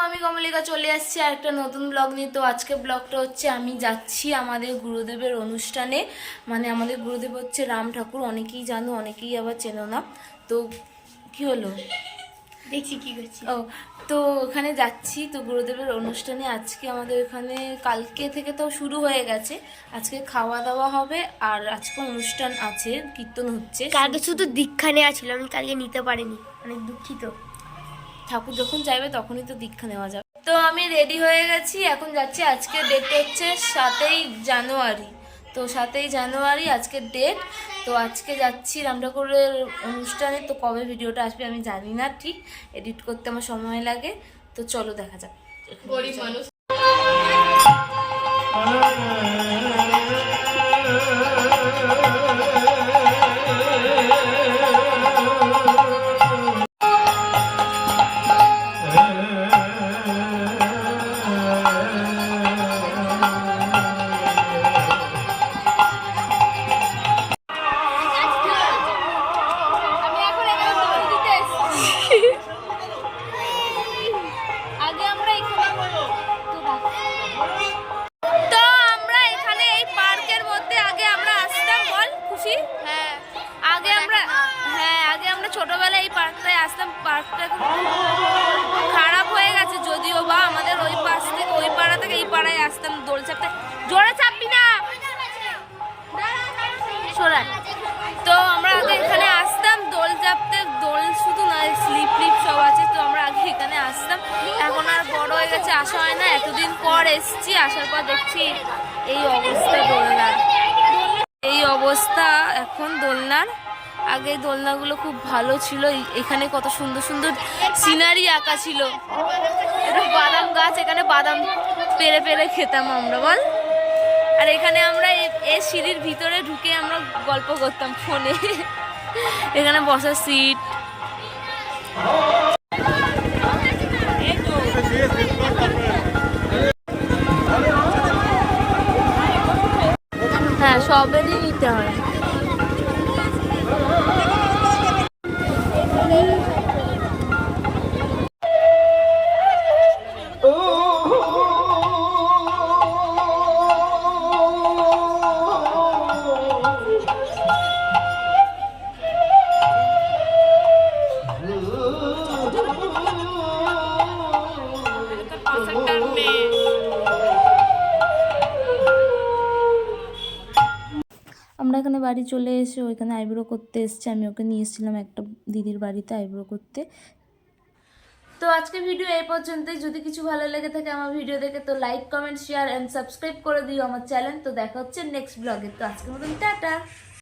আমি কমলিকা চলে আসছি আর একটা নতুন ব্লগ নিয়ে। তো আজকে ব্লগটা হচ্ছে আমি যাচ্ছি আমাদের গুরুদেবের অনুষ্ঠানে। মানে আমাদের গুরুদেব হচ্ছে রাম ঠাকুর, অনেকেই জানো অনেকেই আবার চেনো না। তো কি হলো দেখছি কি করছি। ও, তো ওখানে যাচ্ছি। তো গুরুদেবের অনুষ্ঠানে আজকে আমাদের এখানে কালকে থেকে তো শুরু হয়ে গেছে। আজকে খাওয়া দাওয়া হবে আর আজকে অনুষ্ঠান আছে, কীর্তন হচ্ছে। কালকে শুধু দীক্ষা নেওয়া ছিল, আমি কালকে নিতে পারিনি, অনেক দুঃখিত। ঠাকুর যখন চাইবে তখনই তো দীক্ষা নেওয়া যাবে। তো আমি রেডি হয়ে গেছি, এখন যাচ্ছি। আজকে ডেট হচ্ছে 7ই জানুয়ারি। তো 7ই জানুয়ারি আজকের ডেট। তো আজকে যাচ্ছি রাম ঠাকুরের অনুষ্ঠানে। তো কবে ভিডিওটা আসবে আমি জানি না, ঠিক এডিট করতে আমার সময় লাগে। তো চলো দেখা যাক। গরিব মানুষ ছোটবেলায় এই পার্কটায় আসতাম। পার্কটা খারাপ হয়ে গেছে যদিও বা, আমাদের ওই পাশ থেকে ওই পাড়া থেকে এই পাড়ায় আসতাম দোল চাপতে। জোরে চাপবি না সরাই। তো আমরা আগে এখানে আসতাম দোল চাপতে। দোল শুধু নয়, স্লিপ ফ্লিপ সব আছে। তো আমরা আগে এখানে আসতাম, এখন আর বড় হয়ে গেছে, আসা হয় না। এতদিন পর এসছি, আসার পর দেখছি এই অবস্থা দোলনার। এই অবস্থা এখন দোলনার। আগে দোলনাগুলো খুব ভালো ছিল, এখানে কত সুন্দর সুন্দর সিনারি আঁকা ছিল। এটা বাদাম গাছ, এখানে বাদাম পেরে পেরে খেতাম আমরা, বল। আর এখানে আমরা এই সিঁড়ির ভিতরে ঢুকে আমরা গল্প করতাম ফোনে। এখানে বসার সিট। হ্যাঁ, সবেরই নিতে হয়। আমরা এখানে বাড়ি চলে এসে ওইখানে আইব্রো করতে এসেছি। আমি ওকে নিয়ে এসেছিলাম একটা দিদির বাড়িতে আইব্রো করতে। তো আজকে ভিডিও এই পর্যন্তই। যদি কিছু ভালো লেগে থাকে আমার ভিডিও দেখে, তো like comment share and subscribe করে দিও আমার চ্যানেল। তো দেখা হচ্ছে নেক্সট ব্লগে। তো আজকের মতন টাটা।